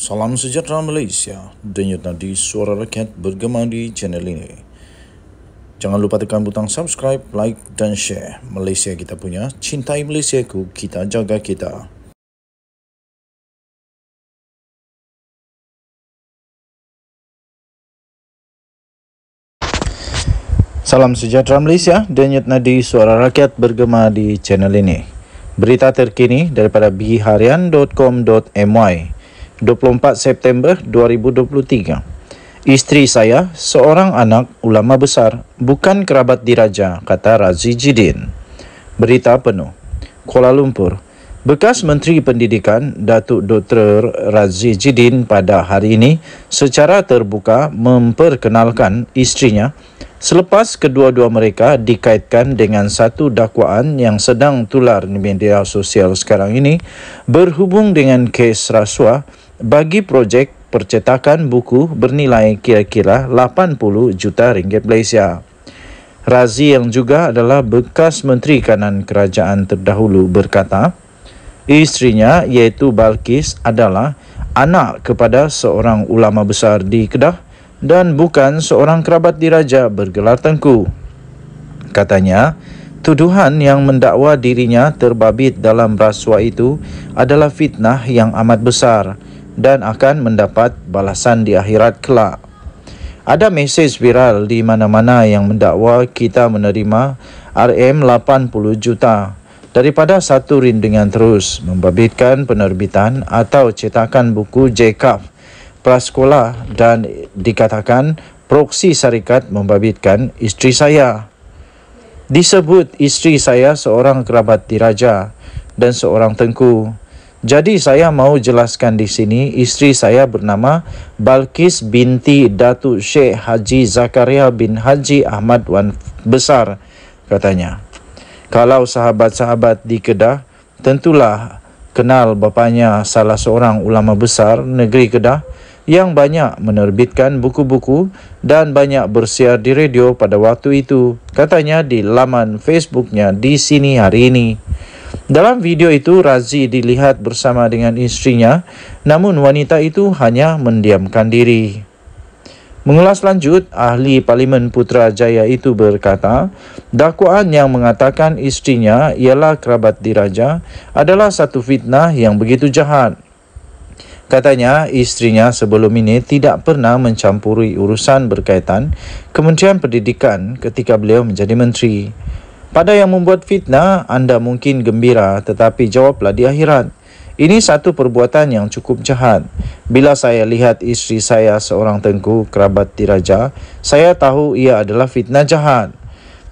Salam sejahtera Malaysia, denyut nadi suara rakyat bergema di channel ini. Jangan lupa tekan butang subscribe, like dan share. Malaysia kita punya, cintai Malaysiaku, kita jaga kita. Salam sejahtera Malaysia, denyut nadi suara rakyat bergema di channel ini. Berita terkini daripada bharian.com.my 24 September 2023. Isteri saya seorang anak ulama besar, bukan kerabat diraja, kata Razi Jidin. Berita penuh. Kuala Lumpur. Bekas Menteri Pendidikan Datuk Dr. Razi Jidin pada hari ini secara terbuka memperkenalkan isterinya selepas kedua-dua mereka dikaitkan dengan satu dakwaan yang sedang tular di media sosial sekarang ini berhubung dengan kes rasuah bagi projek percetakan buku bernilai kira-kira 80 juta ringgit Malaysia. Razi yang juga adalah bekas Menteri Kanan Kerajaan terdahulu berkata, isterinya iaitu Balkis adalah anak kepada seorang ulama besar di Kedah dan bukan seorang kerabat diraja bergelar tengku. Katanya, tuduhan yang mendakwa dirinya terbabit dalam rasuah itu adalah fitnah yang amat besar dan akan mendapat balasan di akhirat kelak. Ada mesej viral di mana-mana yang mendakwa kita menerima RM80 juta daripada satu rindengan terus membabitkan penerbitan atau cetakan buku JKAF prasekolah dan dikatakan proksi syarikat membabitkan isteri saya. Disebut isteri saya seorang kerabat diraja dan seorang tengku. Jadi saya mau jelaskan di sini, isteri saya bernama Balkis binti Datuk Sheikh Haji Zakaria bin Haji Ahmad Wan Besar, katanya. Kalau sahabat-sahabat di Kedah, tentulah kenal bapanya salah seorang ulama besar negeri Kedah yang banyak menerbitkan buku-buku dan banyak bersiar di radio pada waktu itu, katanya di laman Facebooknya di sini hari ini. Dalam video itu, Razi dilihat bersama dengan isterinya, namun wanita itu hanya mendiamkan diri. Mengulas lanjut, ahli Parlimen Putrajaya itu berkata, dakwaan yang mengatakan isterinya ialah kerabat diraja adalah satu fitnah yang begitu jahat. Katanya, isterinya sebelum ini tidak pernah mencampuri urusan berkaitan Kementerian Pendidikan ketika beliau menjadi menteri. Pada yang membuat fitnah, anda mungkin gembira, tetapi jawablah di akhirat. Ini satu perbuatan yang cukup jahat. Bila saya lihat isteri saya seorang tengku kerabat diraja, saya tahu ia adalah fitnah jahat.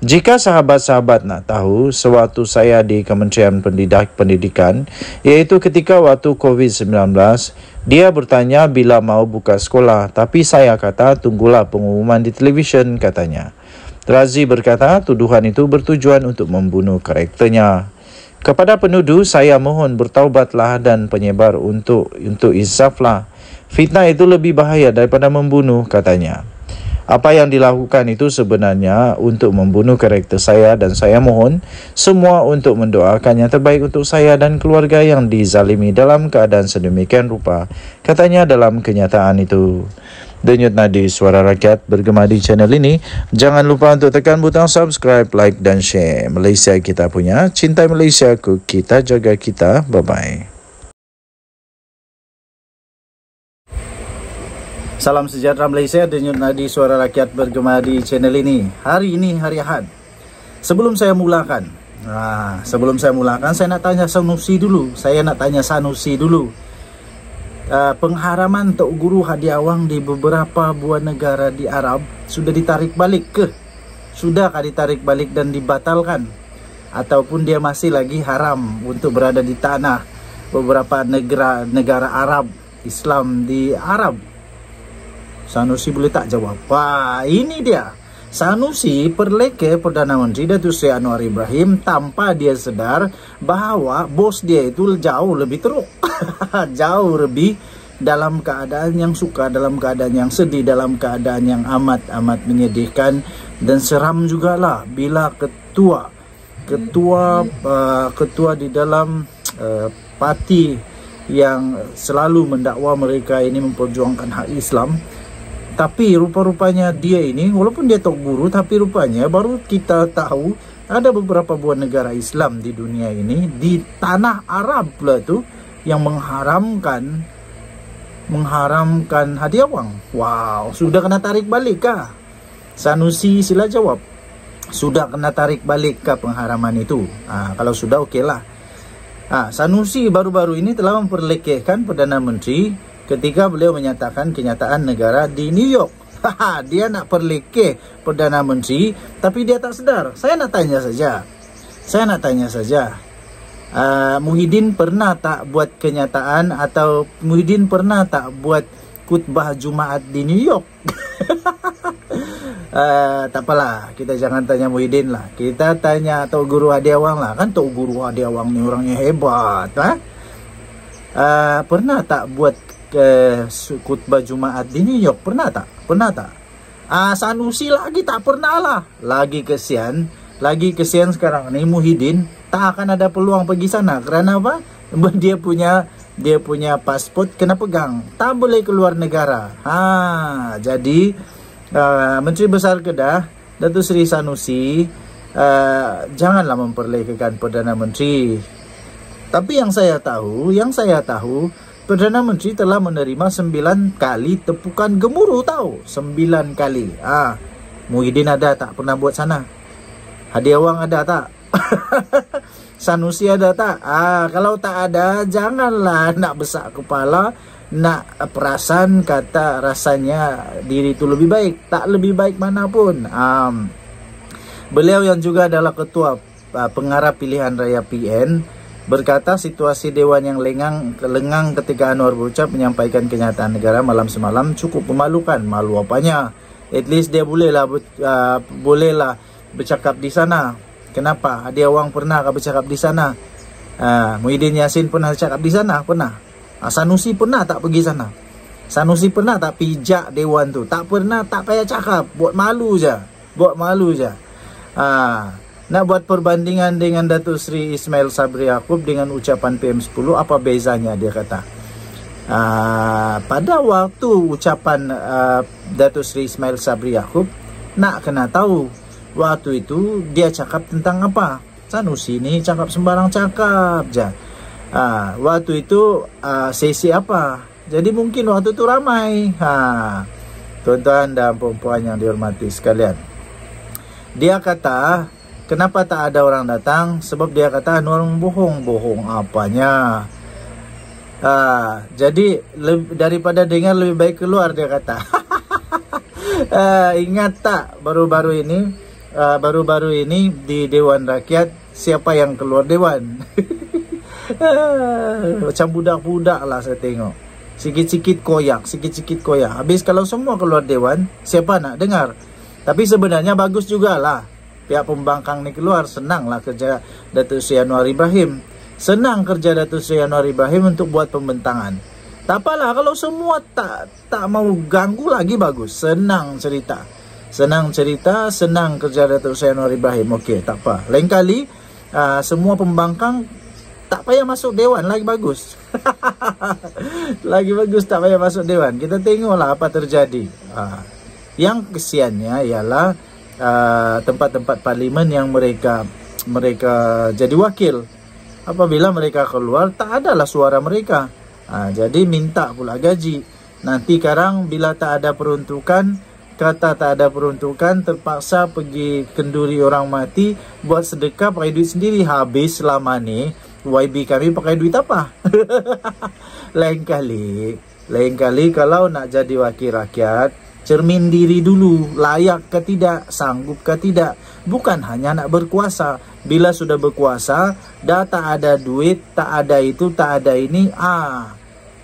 Jika sahabat-sahabat nak tahu, sewaktu saya di Kementerian Pendidikan, iaitu ketika waktu COVID-19, dia bertanya bila mau buka sekolah, tapi saya kata tunggulah pengumuman di televisyen, katanya. Razi berkata tuduhan itu bertujuan untuk membunuh karakternya. Kepada penuduh, saya mohon bertaubatlah dan penyebar untuk insaflah. Fitnah itu lebih bahaya daripada membunuh, katanya. Apa yang dilakukan itu sebenarnya untuk membunuh karakter saya dan saya mohon semua untuk mendoakan yang terbaik untuk saya dan keluarga yang dizalimi dalam keadaan sedemikian rupa, katanya dalam kenyataan itu. Denyut nadi suara rakyat bergema di channel ini. Jangan lupa untuk tekan butang subscribe, like dan share. Malaysia kita punya, cintai Malaysiaku, kita jaga kita. Bye-bye. Salam sejahtera Malaysia, denyut nadi suara rakyat bergema di channel ini. Hari ini hari Ahad. Sebelum saya mulakan, saya nak tanya Sanusi dulu. Pengharaman Tok Guru Hadi Awang di beberapa buah negara di Arab sudah ditarik balik ke? Sudahkah ditarik balik dan dibatalkan? Ataupun dia masih lagi haram untuk berada di tanah beberapa negara Arab, Islam di Arab? Sanusi boleh tak jawab? Wah, ini dia. Sanusi perleke Perdana Menteri Datuk Seri Anwar Ibrahim tanpa dia sedar bahawa bos dia itu jauh lebih teruk. Jauh lebih dalam keadaan yang suka, dalam keadaan yang sedih, dalam keadaan yang amat menyedihkan dan seram jugalah bila ketua di dalam parti yang selalu mendakwa mereka ini memperjuangkan hak Islam. Tapi rupa-rupanya dia ini, walaupun dia tok guru, tapi rupanya baru kita tahu ada beberapa buah negara Islam di dunia ini, di tanah Arab pula tu, yang mengharamkan hadiah wang. Wow, sudah kena tarik balik kah? Sanusi sila jawab. Sudah kena tarik balik kah pengharaman itu? Kalau sudah, okeylah. Sanusi baru-baru ini telah memperlekehkan Perdana Menteri ketika beliau menyatakan kenyataan negara di New York. Dia nak perlekeh Perdana Menteri, tapi dia tak sedar. Saya nak tanya saja. Muhyiddin pernah tak buat kenyataan, atau Muhyiddin pernah tak buat khutbah Jumaat di New York? Tak apalah, kita jangan tanya Muhyiddin lah. Kita tanya Tok Guru Hadi Awang lah. Kan Tok Guru Hadi Awang ni orangnya hebat. Pernah tak buat khutbah Jumaat di New York? Pernah tak? Sanusi lagi tak pernah lah. Lagi kesian sekarang ni Muhyiddin tak akan ada peluang pergi sana. Kerana apa? Dia punya pasport kena pegang, tak boleh keluar negara. Jadi Menteri Besar Kedah Datuk Seri Sanusi janganlah memperlekehkan Perdana Menteri. Tapi yang saya tahu Perdana Menteri telah menerima 9 kali tepukan gemuruh, tahu? 9 kali. Muhyiddin ada tak pernah buat sana? Hadi Awang ada tak? Sanusi ada tak? Kalau tak ada, janganlah nak besak kepala, nak perasan kata rasanya diri itu lebih baik. Tak lebih baik manapun. Beliau yang juga adalah ketua pengarah pilihan raya PN berkata situasi Dewan yang lengang ketika Anwar berucap menyampaikan kenyataan negara malam semalam cukup memalukan. Malu apanya? At least dia bolehlah bercakap di sana. Kenapa? Hadi Awang pernah bercakap di sana? Muhyiddin Yassin pernah bercakap di sana? Pernah. Sanusi pernah tak pergi sana? Sanusi pernah tak pijak Dewan tu? Tak pernah, tak payah cakap. Buat malu je. Nak buat perbandingan dengan Datuk Seri Ismail Sabri Yaakob dengan ucapan PM10, apa bezanya, dia kata. Pada waktu ucapan Datuk Seri Ismail Sabri Yaakob, nak kena tahu waktu itu dia cakap tentang apa. Sanusi ni cakap sembarang cakap je. Waktu itu sesi apa. Jadi mungkin waktu itu ramai. Tuan-tuan dan puan-puan yang dihormati sekalian, dia kata kenapa tak ada orang datang? Sebab dia kata Anwar bohong apanya. Jadi daripada dengar lebih baik keluar, dia kata. Ingat tak baru-baru ini di Dewan Rakyat siapa yang keluar Dewan? Macam budak-budak lah saya tengok. Sikit-sikit koyak. Habis kalau semua keluar Dewan, siapa nak dengar? Tapi sebenarnya bagus jugalah pihak pembangkang ni keluar. Senanglah kerja Datuk Seri Anwar Ibrahim. Untuk buat pembentangan. Tak apalah kalau semua tak mau ganggu lagi, bagus. Senang cerita, senang kerja Datuk Seri Anwar Ibrahim. Okey, tak apa. Lain kali semua pembangkang tak payah masuk Dewan, lagi bagus. Lagi bagus tak payah masuk Dewan. Kita tengoklah apa terjadi. Yang kesiannya ialah tempat-tempat parlimen yang mereka jadi wakil. Apabila mereka keluar, tak adalah suara mereka. Jadi minta pula gaji. Nanti sekarang bila tak ada peruntukan, terpaksa pergi kenduri orang mati, buat sedekah pakai duit sendiri. Habis selama ni YB kami pakai duit apa? Lain kali kalau nak jadi wakil rakyat, cermin diri dulu, layak ke tidak, sanggup ke tidak. Bukan hanya nak berkuasa. Bila sudah berkuasa, dah tak ada duit, tak ada itu, tak ada ini,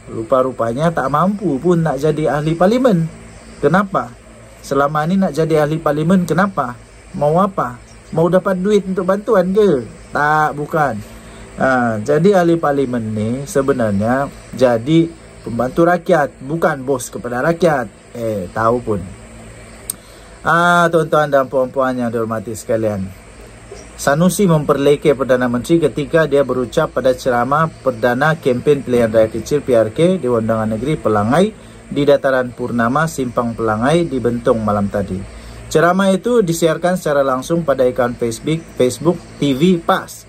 rupa-rupanya tak mampu pun nak jadi ahli parlimen. Kenapa? Selama ni nak jadi ahli parlimen, kenapa? Mau apa? Mau dapat duit untuk bantuan ke? Tak, bukan. Jadi ahli parlimen ni sebenarnya jadi pembantu rakyat, bukan bos kepada rakyat. Tahu pun. Tuan-tuan dan puan-puan yang dihormati sekalian, Sanusi memperleke Perdana Menteri ketika dia berucap pada ceramah perdana kempen pilihan rakyat kecil PRK di Undangan Negeri Pelangai di Dataran Purnama Simpang Pelangai di Bentong malam tadi. Ceramah itu disiarkan secara langsung pada akun Facebook TV PAS.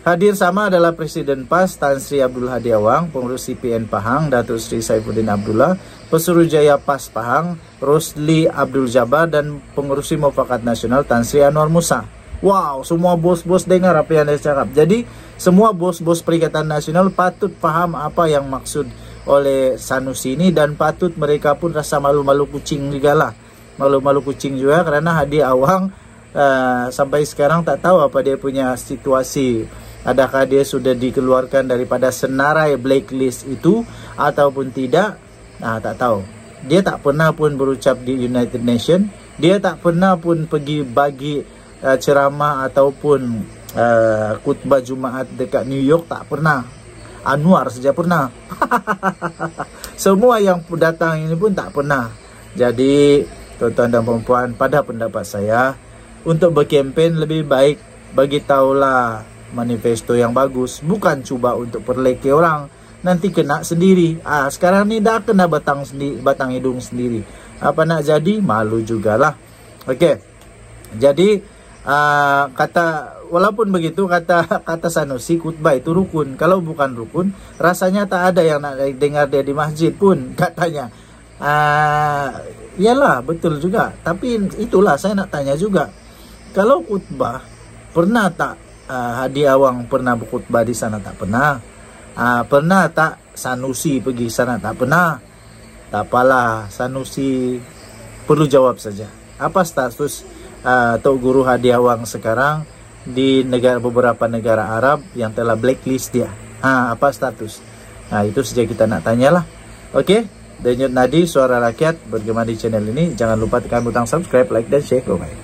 Hadir sama adalah Presiden PAS Tan Sri Abdul Hadi Awang, pengurus CPN Pahang Datuk Sri Saifuddin Abdullah, Pesuruhjaya PAS Pahang Rosli Abdul Jabbar dan pengurus Mufakat Nasional Tan Sri Anwar Musa. Wow, semua bos-bos dengar apa yang saya cakap. Jadi semua bos-bos Perikatan Nasional patut paham apa yang maksud oleh Sanusi ini, dan patut mereka pun rasa malu-malu kucing juga lah. Malu-malu kucing juga karena Hadi Awang sampai sekarang tak tahu apa dia punya situasi. Adakah dia sudah dikeluarkan daripada senarai blacklist itu ataupun tidak? Nah, tak tahu. Dia tak pernah pun berucap di United Nations. Dia tak pernah pun pergi bagi ceramah ataupun khutbah Jumaat dekat New York. Tak pernah. Anwar saja pernah. Semua yang datang ini pun tak pernah. Jadi, tuan-tuan dan puan-puan, pada pendapat saya, untuk berkempen lebih baik bagi tahulah manifesto yang bagus, bukan cuba untuk perleke orang, nanti kena sendiri. Sekarang ni dah kena batang hidung sendiri. Apa nak jadi, malu jugalah. Okey. Jadi walaupun begitu kata Sanusi, khutbah itu rukun. Kalau bukan rukun, rasanya tak ada yang nak dengar dia di masjid pun, katanya. Yalah, betul juga. Tapi itulah saya nak tanya juga. Kalau khutbah, pernah tak Hadi Awang pernah berkhutbah di sana? Tak pernah. Pernah tak Sanusi pergi sana? Tak pernah. Tak apalah, Sanusi perlu jawab saja. Apa status Tok Guru Hadi Awang sekarang di beberapa negara Arab yang telah blacklist dia? Apa status? Itu saja kita nak tanyalah. Okey, Denyut Nadi Suara Rakyat bergema di channel ini. Jangan lupa tekan butang subscribe, like dan share. Bye.